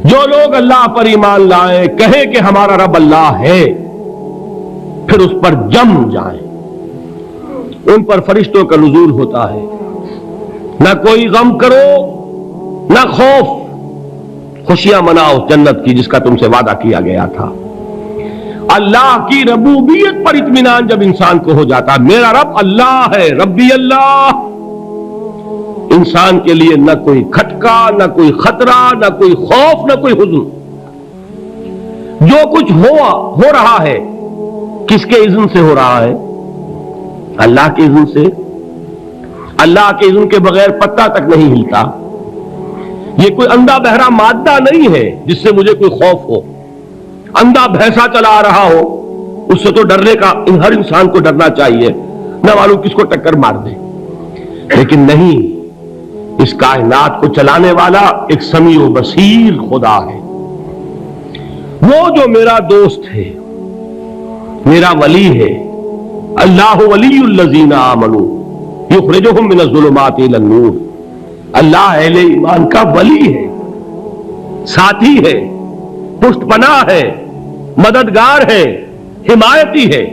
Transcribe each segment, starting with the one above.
جو لوگ اللہ پر ایمان لائیں، کہیں کہ ہمارا رب اللہ ہے، پھر اس پر جم جائیں، ان پر فرشتوں کا نزول ہوتا ہے، نہ کوئی غم کرو نہ خوف، خوشیاں مناؤ جنت کی جس کا تم سے وعدہ کیا گیا تھا۔ اللہ کی ربوبیت پر اطمینان جب انسان کو ہو جاتا، میرا رب اللہ ہے، ربی اللہ، انسان کے لیے نہ کوئی کھٹکا، نہ کوئی خطرہ، نہ کوئی خوف، نہ کوئی حزن۔ جو کچھ ہو رہا ہے کس کے اذن سے ہو رہا ہے؟ اللہ کے اذن سے۔ اللہ کے اذن کے بغیر پتا تک نہیں ہلتا۔ یہ کوئی اندھا بہرا مادہ نہیں ہے جس سے مجھے کوئی خوف ہو۔ اندھا بھینسا چلا آ رہا ہو اس سے تو ڈرنے کا ہر انسان کو ڈرنا چاہیے، نہ معلوم کس کو ٹکر مار دے، لیکن نہیں، اس کائنات کو چلانے والا ایک سمیع و بصیر خدا ہے۔ وہ جو میرا دوست ہے، میرا ولی ہے، اللہ ولی الذین آمنوا یخرجہم من الظلمات الی النور، اللہ اہل ایمان کا ولی ہے، ساتھی ہے، پشت پناہ ہے، مددگار ہے، حمایتی ہے۔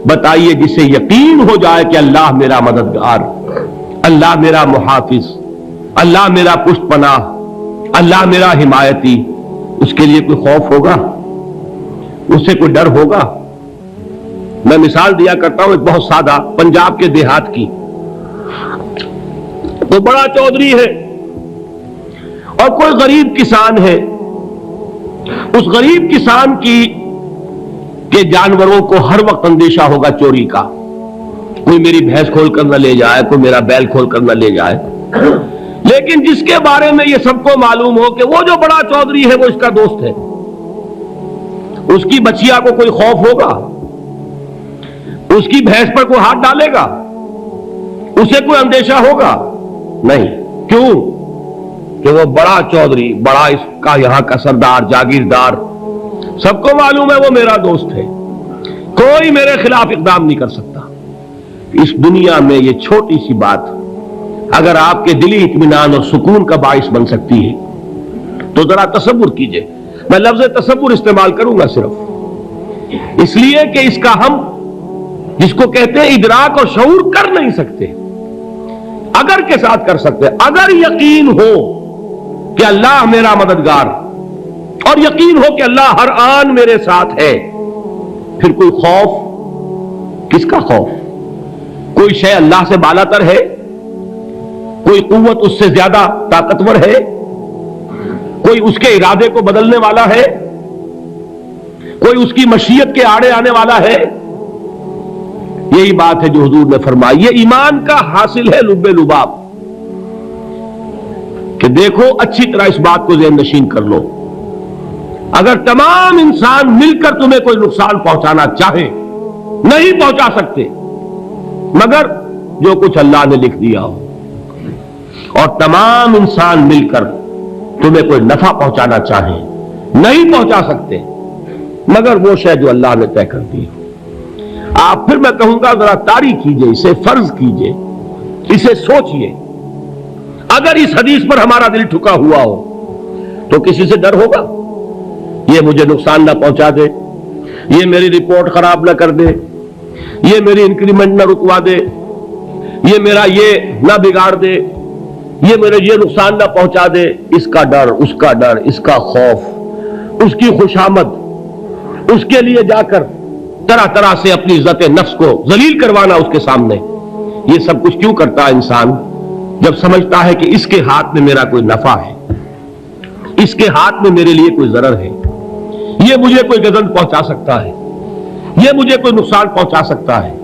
بتائیے جسے یقین ہو جائے کہ اللہ میرا مددگار، اللہ میرا محافظ، اللہ میرا پشت پناہ، اللہ میرا حمایتی، اس کے لیے کوئی خوف ہوگا؟ اس سے کوئی ڈر ہوگا؟ میں مثال دیا کرتا ہوں ایک بہت سادہ، پنجاب کے دیہات کی۔ وہ بڑا چودھری ہے اور کوئی غریب کسان ہے، اس غریب کسان کے جانوروں کو ہر وقت اندیشہ ہوگا چوری کا، کوئی میری بھینس کھول کر نہ لے جائے، کوئی میرا بیل کھول کر نہ لے جائے۔ لیکن جس کے بارے میں یہ سب کو معلوم ہو کہ وہ جو بڑا چودھری ہے وہ اس کا دوست ہے، اس کی بچیا کو کوئی خوف ہوگا؟ اس کی بھینس پر کوئی ہاتھ ڈالے گا؟ اسے کوئی اندیشہ ہوگا؟ نہیں۔ کیوں؟ کہ وہ بڑا چودھری، بڑا اس کا یہاں کا سردار، جاگیردار، سب کو معلوم ہے وہ میرا دوست ہے، کوئی میرے خلاف اقدام نہیں کر سکتا۔ اس دنیا میں یہ چھوٹی سی بات اگر آپ کے دلی اطمینان اور سکون کا باعث بن سکتی ہے تو ذرا تصور کیجئے۔ میں لفظ تصور استعمال کروں گا صرف اس لیے کہ اس کا ہم جس کو کہتے ہیں ادراک اور شعور کر نہیں سکتے، اگر کے ساتھ کر سکتے۔ اگر یقین ہو کہ اللہ میرا مددگار اور یقین ہو کہ اللہ ہر آن میرے ساتھ ہے، پھر کوئی خوف، کس کا خوف؟ کوئی شے اللہ سے بالا تر ہے؟ کوئی قوت اس سے زیادہ طاقتور ہے؟ کوئی اس کے ارادے کو بدلنے والا ہے؟ کوئی اس کی مشیت کے آڑے آنے والا ہے؟ یہی بات ہے جو حضور نے فرمائی، یہ ایمان کا حاصل ہے لب لباب، کہ دیکھو اچھی طرح اس بات کو ذہن نشین کر لو، اگر تمام انسان مل کر تمہیں کوئی نقصان پہنچانا چاہے نہیں پہنچا سکتے مگر جو کچھ اللہ نے لکھ دیا ہو، اور تمام انسان مل کر تمہیں کوئی نفع پہنچانا چاہیں نہیں پہنچا سکتے مگر وہ شے جو اللہ نے طے کر دی ہو۔ آپ پھر میں کہوں گا ذرا طاری کیجئے، اسے فرض کیجئے، اسے سوچئے، اگر اس حدیث پر ہمارا دل ٹھکا ہوا ہو تو کسی سے ڈر ہوگا؟ یہ مجھے نقصان نہ پہنچا دے، یہ میری رپورٹ خراب نہ کر دے، یہ میری انکریمنٹ نہ رکوا دے، یہ میرا یہ نہ بگاڑ دے، یہ میرے یہ نقصان نہ پہنچا دے، اس کا ڈر، اس کا ڈر، اس کا خوف، اس کی خوشامد، اس کے لیے جا کر طرح طرح سے اپنی عزت نفس کو ذلیل کروانا اس کے سامنے، یہ سب کچھ کیوں کرتا ہے انسان؟ جب سمجھتا ہے کہ اس کے ہاتھ میں میرا کوئی نفع ہے، اس کے ہاتھ میں میرے لیے کوئی ضرر ہے، یہ مجھے کوئی گزن پہنچا سکتا ہے، یہ مجھے کوئی نقصان پہنچا سکتا ہے،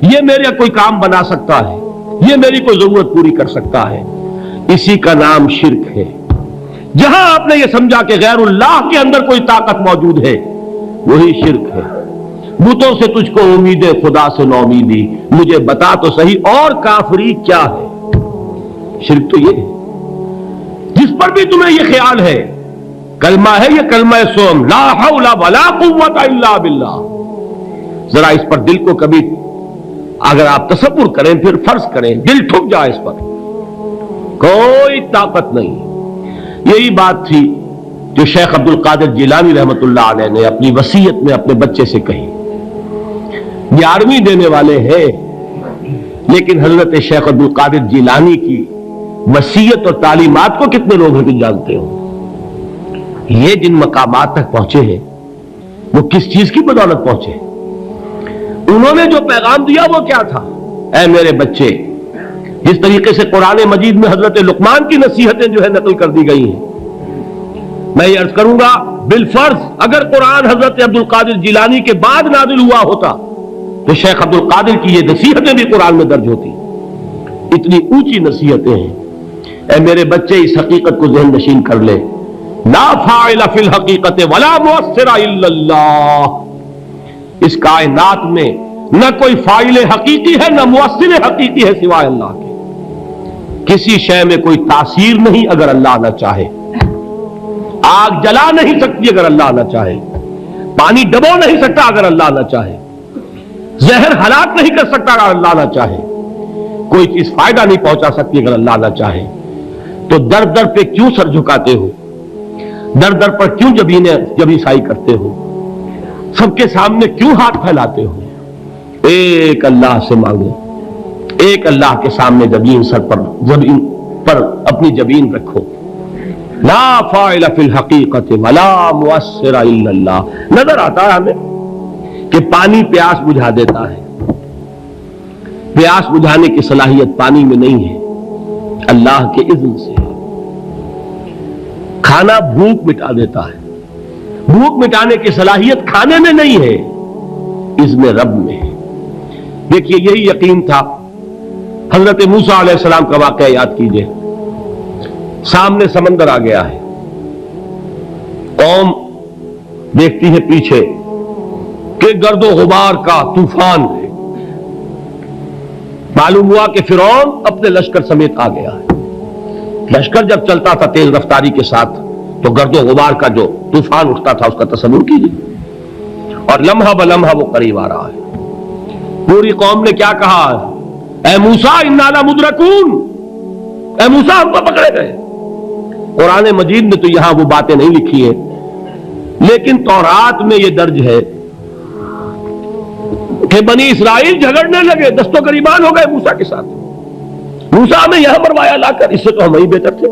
یہ میرا کوئی کام بنا سکتا ہے، یہ میری کوئی ضرورت پوری کر سکتا ہے، اسی کا نام شرک ہے۔ جہاں آپ نے یہ سمجھا کہ غیر اللہ کے اندر کوئی طاقت موجود ہے وہی شرک ہے۔ بتوں سے تجھ کو امید خدا سے نو امیدی، مجھے بتا تو صحیح اور کافری کیا ہے؟ شرک تو یہ ہے جس پر بھی تمہیں یہ خیال ہے، کلمہ ہے یہ کلمہ سوم، لا حول ولا قوت الا باللہ، ذرا اس پر دل کو کبھی اگر آپ تصور کریں، پھر فرض کریں، دل ٹھک جائے اس پر، کوئی طاقت نہیں۔ یہی بات تھی جو شیخ عبد القادر جیلانی رحمۃ اللہ علیہ نے اپنی وصیت میں اپنے بچے سے کہی. 11ویں دینے والے ہیں، لیکن حضرت شیخ عبد القادر جیلانی کی وصیت اور تعلیمات کو کتنے لوگ ہیں جانتے ہو؟ یہ جن مقامات تک پہنچے ہیں وہ کس چیز کی بدولت پہنچے؟ انہوں نے جو پیغام دیا وہ کیا تھا؟ اے میرے بچے، جس طریقے سے قرآن مجید میں حضرت لقمان کی نصیحتیں جو ہے نقل کر دی گئی ہیں، میں یہ عرض کروں گا بالفرض اگر قرآن حضرت عبد القادر جیلانی کے بعد نازل ہوا ہوتا تو شیخ عبد القادر کی یہ نصیحتیں بھی قرآن میں درج ہوتی. اتنی اونچی نصیحتیں ہیں. اے میرے بچے، اس حقیقت کو ذہن نشین کر لے، لا فاعل فی الحقیقت ولا مؤثر الا اللہ. اس کائنات میں نہ کوئی فاعل حقیقی ہے نہ مؤثر حقیقی ہے سوائے اللہ کے. کسی شے میں کوئی تاثیر نہیں اگر اللہ نہ چاہے. آگ جلا نہیں سکتی اگر اللہ نہ چاہے. پانی ڈبو نہیں سکتا اگر اللہ نہ چاہے. زہر ہلاک نہیں کر سکتا اگر اللہ نہ چاہے. کوئی چیز فائدہ نہیں پہنچا سکتی اگر اللہ نہ چاہے. تو در در پہ کیوں سر جھکاتے ہو؟ در در پر کیوں جبیں سائی کرتے ہو؟ سب کے سامنے کیوں ہاتھ پھیلاتے ہو؟ ایک اللہ سے مانگو، ایک اللہ کے سامنے زمین پر اپنی جبین رکھو. لا فاعل فی الحقیقت ولا مؤثر الا اللہ. نظر آتا ہے ہمیں کہ پانی پیاس بجھا دیتا ہے. پیاس بجھانے کی صلاحیت پانی میں نہیں ہے، اللہ کے اذن سے. کھانا بھوک مٹا دیتا ہے، بھوک مٹانے کی صلاحیت کھانے میں نہیں ہے، اذن رب میں ہے. دیکھیے یہی یقین تھا. حضرت موسیٰ علیہ السلام کا واقعہ یاد کیجئے. سامنے سمندر آ گیا ہے، قوم دیکھتی ہے پیچھے کہ گرد و غبار کا طوفان ہے. معلوم ہوا کہ فرعون اپنے لشکر سمیت آ گیا ہے. لشکر جب چلتا تھا تیز رفتاری کے ساتھ تو گرد و غبار کا جو طوفان اٹھتا تھا اس کا تصور کیجیے. اور لمحہ بلمحہ وہ قریب آ رہا ہے. پوری قوم نے کیا کہا؟ اے موسیٰ انا لمدرکون، اے موسیٰ ہم تو پکڑے گئے. قرآن مجید میں تو یہاں وہ باتیں نہیں لکھی ہیں، لیکن تورات میں یہ درج ہے کہ بنی اسرائیل جھگڑنے لگے، دست و گریبان ہو گئے موسیٰ کے ساتھ. موسیٰ ہمیں یہاں مروایا لا کر، اس سے تو ہم ہی بہتر تھے.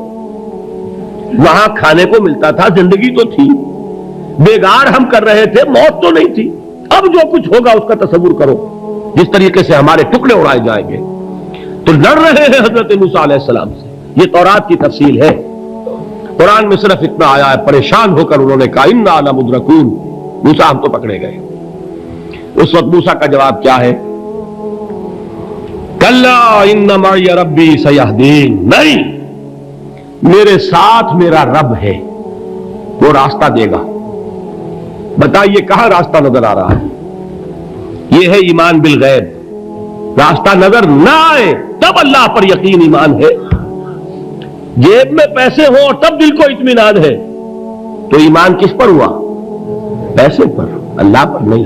وہاں کھانے کو ملتا تھا، زندگی تو تھی، بیگار ہم کر رہے تھے، موت تو نہیں تھی. اب جو کچھ ہوگا اس کا تصور کرو، جس طریقے سے ہمارے ٹکڑے اڑائے جائیں گے. تو لڑ رہے ہیں حضرت موسیٰ علیہ السلام سے. یہ تورات کی تفصیل ہے. قرآن میں صرف اتنا آیا ہے، پریشان ہو کر انہوں نے کہا انا لمدرکون، موسیٰ ہم تو پکڑے گئے. اس وقت موسیٰ کا جواب کیا ہے؟ کلا ان معی ربی سیہدین. نہیں، میرے ساتھ میرا رب ہے، وہ راستہ دے گا. بتائیے کہاں راستہ نظر آ رہا ہے؟ یہ ہے ایمان بالغیب. راستہ نظر نہ آئے تب اللہ پر یقین ایمان ہے. جیب میں پیسے ہوں اور تب دل کو اطمینان ہے تو ایمان کس پر ہوا؟ پیسے پر، اللہ پر نہیں.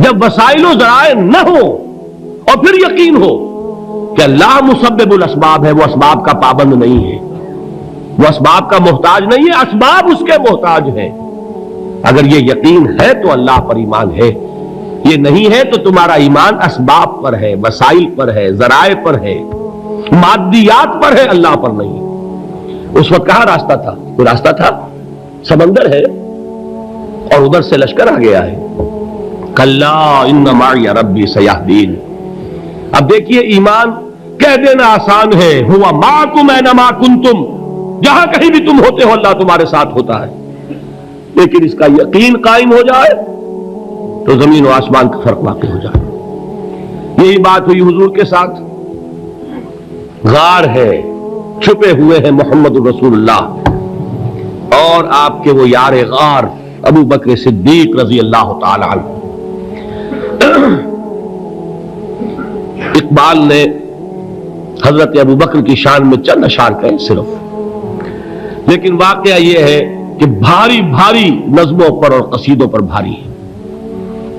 جب وسائل و ذرائع نہ ہو اور پھر یقین ہو کہ اللہ مسبب الاسباب ہے، وہ اسباب کا پابند نہیں ہے، وہ اسباب کا محتاج نہیں ہے، اسباب اس کے محتاج ہے. اگر یہ یقین ہے تو اللہ پر ایمان ہے. یہ نہیں ہے تو تمہارا ایمان اسباب پر ہے، وسائل پر ہے، ذرائع پر ہے، مادیات پر ہے، اللہ پر نہیں. اس وقت کہاں راستہ تھا؟ وہ راستہ تھا سمندر ہے اور ادھر سے لشکر آ گیا ہے. کلا ان معی ربی سیہدین. اب دیکھیے ایمان کہہ دینا آسان ہے، ہوا معکم اینما کنتم، جہاں کہیں بھی تم ہوتے ہو اللہ تمہارے ساتھ ہوتا ہے. لیکن اس کا یقین قائم ہو جائے تو زمین و آسمان کا فرق واقع ہو جائے. یہی بات ہوئی حضور کے ساتھ. غار ہے، چھپے ہوئے ہیں محمد رسول اللہ اور آپ کے وہ یار غار ابو بکر صدیق رضی اللہ تعالی عنہ. اقبال نے حضرت ابو بکر کی شان میں چند اشعار کہے صرف، لیکن واقعہ یہ ہے کہ بھاری بھاری نظموں پر اور قصیدوں پر بھاری ہے.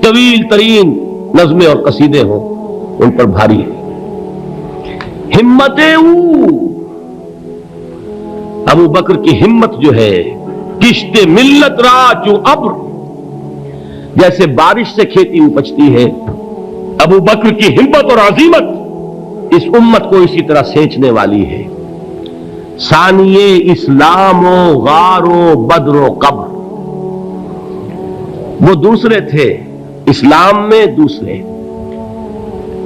طویل ترین نظمیں اور قصیدے ہوں ان پر بھاری ہے. ہمت ابو بکر کی ہمت جو ہے کشت ملت را چو ابر، جیسے بارش سے کھیتی اپجتی ہے، ابو بکر کی ہمت اور عزیمت اس امت کو اسی طرح سینچنے والی ہے۔ ثانیے اسلام و غار و بدر و قبر، وہ دوسرے تھے اسلام میں، دوسرے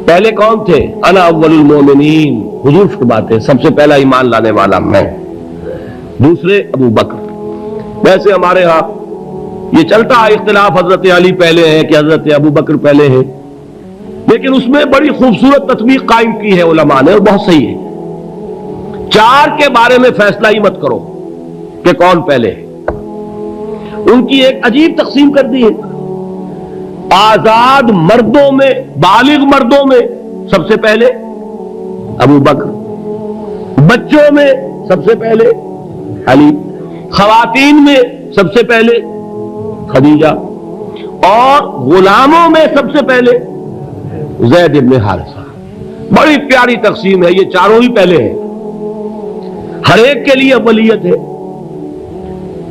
پہلے کون تھے؟ انا اول المومنین، حضور فرماتے سب سے پہلا ایمان لانے والا میں، دوسرے ابو بکر۔ ویسے ہمارے ہاں یہ چلتا ہے اختلاف، حضرت علی پہلے ہے کہ حضرت ابو بکر پہلے ہے، لیکن اس میں بڑی خوبصورت تطبیق قائم کی ہے علماء نے، اور بہت صحیح ہے۔ چار کے بارے میں فیصلہ ہی مت کرو کہ کون پہلے ہے، ان کی ایک عجیب تقسیم کر دی ہے۔ آزاد مردوں میں، بالغ مردوں میں سب سے پہلے ابو بکر، بچوں میں سب سے پہلے علی، خواتین میں سب سے پہلے خدیجہ، اور غلاموں میں سب سے پہلے زید بن حارثہ۔ بڑی پیاری تقسیم ہے، یہ چاروں ہی پہلے ہیں، ہر ایک کے لیے اولیت ہے۔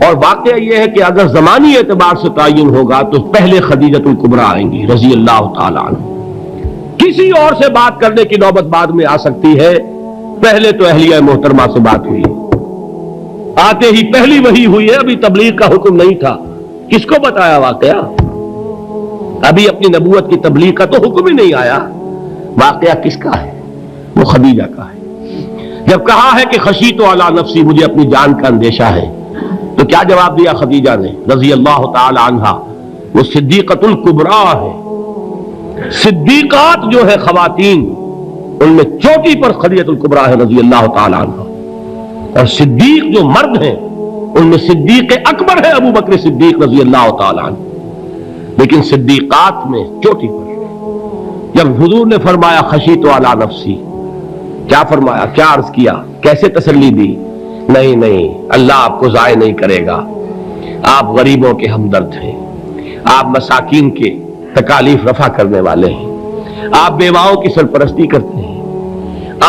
اور واقعہ یہ ہے کہ اگر زمانی اعتبار سے تعین ہوگا تو پہلے خدیجۃ الکبریٰ آئیں گی رضی اللہ تعالی عنہ۔ کسی اور سے بات کرنے کی نوبت بعد میں آ سکتی ہے، پہلے تو اہلیہ محترمہ سے بات ہوئی، آتے ہی پہلی وحی ہوئی ہے، ابھی تبلیغ کا حکم نہیں تھا۔ کس کو بتایا واقعہ؟ ابھی اپنی نبوت کی تبلیغ کا تو حکم ہی نہیں آیا۔ واقعہ کس کا ہے؟ وہ خدیجہ کا ہے۔ جب کہا ہے کہ خشیت علی نفسی، مجھے اپنی جان کا اندیشہ ہے، تو کیا جواب دیا خدیجہ نے رضی اللہ تعالی عنہا؟ وہ صدیقۃ الکبریٰ ہے۔ صدیقات جو ہے خواتین، ان میں چوٹی پر خدیجۃ الکبریٰ ہے رضی اللہ تعالی عنہا، اور صدیق جو مرد ہیں ان میں صدیق اکبر ہے ابو بکر صدیق رضی اللہ تعالی عنہ، لیکن صدیقات میں چوٹی پر۔ جب حضور نے فرمایا خشیت علی نفسی، کیا فرمایا، کیا عرض کیا، کیسے تسلی دی؟ نہیں نہیں، اللہ آپ کو ضائع نہیں کرے گا، آپ غریبوں کے ہمدرد ہیں، آپ مساکین کے تکالیف رفع کرنے والے ہیں، آپ بیواؤں کی سرپرستی کرتے ہیں،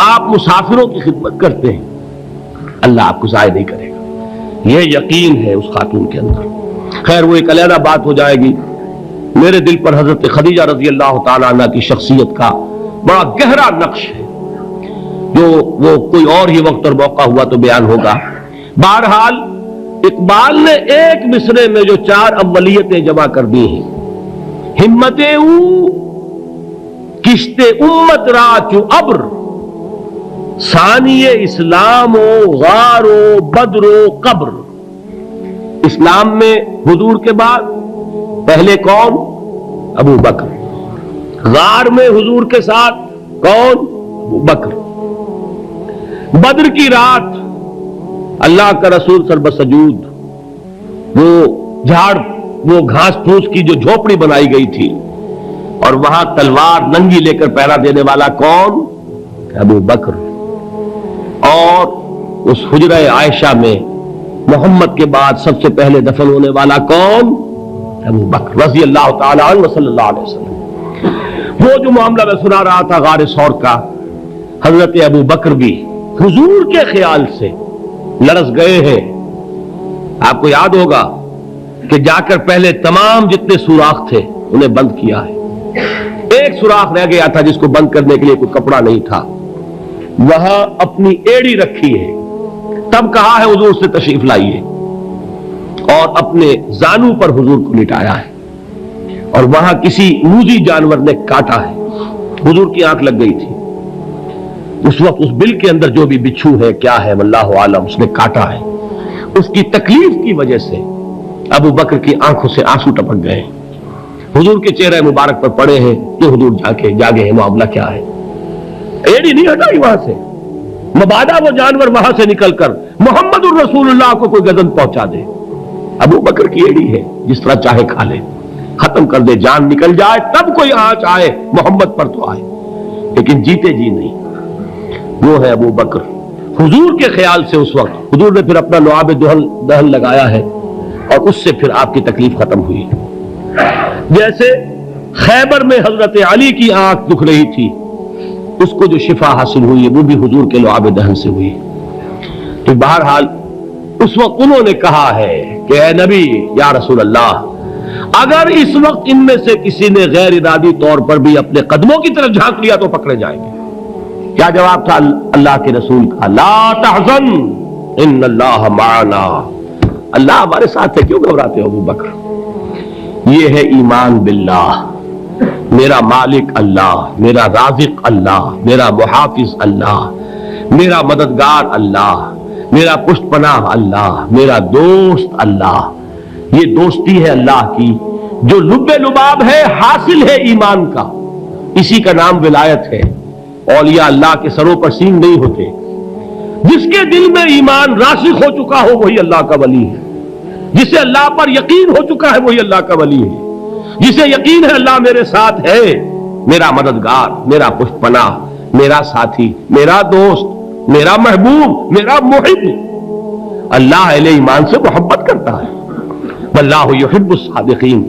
آپ مسافروں کی خدمت کرتے ہیں، اللہ آپ کو ضائع نہیں کرے گا۔ یہ یقین ہے اس خاتون کے اندر۔ خیر وہ ایک علیحدہ بات ہو جائے گی۔ میرے دل پر حضرت خدیجہ رضی اللہ تعالی عنہ کی شخصیت کا بڑا گہرا نقش ہے، جو وہ کوئی اور ہی وقت اور موقع ہوا تو بیان ہوگا۔ بہرحال اقبال نے ایک مصرے میں جو چار اولیتیں جمع کر دی ہیں، ہمت او کشت امت را چو ابر، ثانی اسلام و غار و بدر و قبر۔ اسلام میں حضور کے بعد پہلے کون؟ ابو بکر۔ غار میں حضور کے ساتھ کون؟ ابو بکر۔ بدر کی رات اللہ کا رسول سر بسجود، وہ گھاس پھوس کی جو جھوپڑی بنائی گئی تھی، اور وہاں تلوار ننگی لے کر پہرا دینے والا کون؟ ابو بکر۔ اور اس حجرہ عائشہ میں محمد کے بعد سب سے پہلے دفن ہونے والا کون؟ ابو بکر رضی اللہ تعالی عنہ صلی اللہ علیہ وسلم۔ وہ جو معاملہ میں سنا رہا تھا غار ثور کا، حضرت ابو بکر بھی حضور کے خیال سے لرز گئے ہیں۔ آپ کو یاد ہوگا کہ جا کر پہلے تمام جتنے سوراخ تھے انہیں بند کیا ہے، ایک سوراخ رہ گیا تھا جس کو بند کرنے کے لیے کوئی کپڑا نہیں تھا، وہاں اپنی ایڑی رکھی ہے، تب کہا ہے حضور سے تشریف لائیے، اور اپنے زانو پر حضور کو لٹایا ہے، اور وہاں کسی موذی جانور نے کاٹا ہے، حضور کی آنکھ لگ گئی تھی، اس وقت اس بل کے اندر جو بھی بچھو ہے کیا ہے واللہ عالم، اس نے کاٹا ہے، اس کی تکلیف کی وجہ سے ابو بکر کی آنکھوں سے آنسو ٹپک گئے، حضور کے چہرے مبارک پر پڑے ہیں کہ حضور جاگے ہیں، معاملہ کیا ہے؟ ایڑی نہیں ہٹائی وہاں سے، مبادا وہ جانور وہاں سے نکل کر محمد الرسول اللہ کو کوئی گزن پہنچا دے، ابو بکر کی ایڑی ہے، جس طرح چاہے کھا لے، ختم کر دے، جان نکل جائے تب کوئی آنچ آئے، محمد پر تو آئے، لیکن جیتے جی نہیں۔ وہ ہے ابو بکر۔ حضور کے خیال سے اس وقت حضور نے پھر اپنا لعاب دہن لگایا ہے، اور اس سے پھر آپ کی تکلیف ختم ہوئی۔ جیسے خیبر میں حضرت علی کی آنکھ دکھ رہی تھی، اس کو جو شفا حاصل ہوئی وہ بھی حضور کے لعاب دہن سے ہوئی۔ تو بہرحال اس وقت انہوں نے کہا ہے کہ اے نبی یا رسول اللہ، اگر اس وقت ان میں سے کسی نے غیر ارادی طور پر بھی اپنے قدموں کی طرف جھانک لیا تو پکڑے جائیں گے۔ کیا جواب تھا اللہ کے رسول کا؟ لا تحزن ان اللہ معنا، اللہ ہمارے ساتھ ہے، کیوں گھبراتے ہو ابو بکر؟ یہ ہے ایمان باللہ، میرا مالک اللہ، میرا رازق اللہ، میرا محافظ اللہ، میرا مددگار اللہ، میرا پشت پناہ اللہ، میرا دوست اللہ۔ یہ دوستی ہے اللہ کی جو لب لباب ہے، حاصل ہے ایمان کا، اسی کا نام ولایت ہے۔ اولیاء اللہ کے سروں پر سینگ نہیں ہوتے، جس کے دل میں ایمان راسخ ہو چکا ہو وہی اللہ کا ولی ہے، جسے اللہ پر یقین ہو چکا ہے وہی اللہ کا ولی ہے، جسے یقین ہے اللہ میرے ساتھ ہے، میرا مددگار، میرا پشت پناہ، میرا ساتھی، میرا دوست، میرا محبوب، میرا محب۔ اللہ اہل ایمان سے محبت کرتا ہے۔ واللہ یحب الصادقین،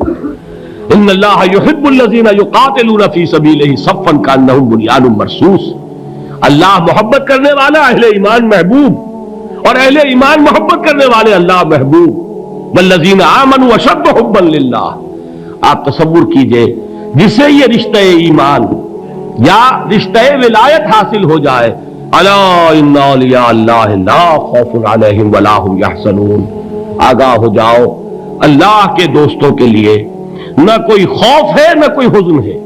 ان اللہ یحب الذین یقاتلون فی سبیلہ صفا کانہم بنیان مرصوص۔ اللہ محبت کرنے والا، اہل ایمان محبوب، اور اہل ایمان محبت کرنے والے اللہ محبوب۔ والذین آمنوا اشد حبا للہ۔ آپ تصور کیجئے جسے یہ رشتہ ایمان یا رشتہ ولایت حاصل ہو جائے، الا ان اولیاء اللہ لا خوف علیہم ولا هم یحزنون، آگاہ ہو جاؤ، اللہ کے دوستوں کے لیے نہ کوئی خوف ہے نہ کوئی حزن ہے۔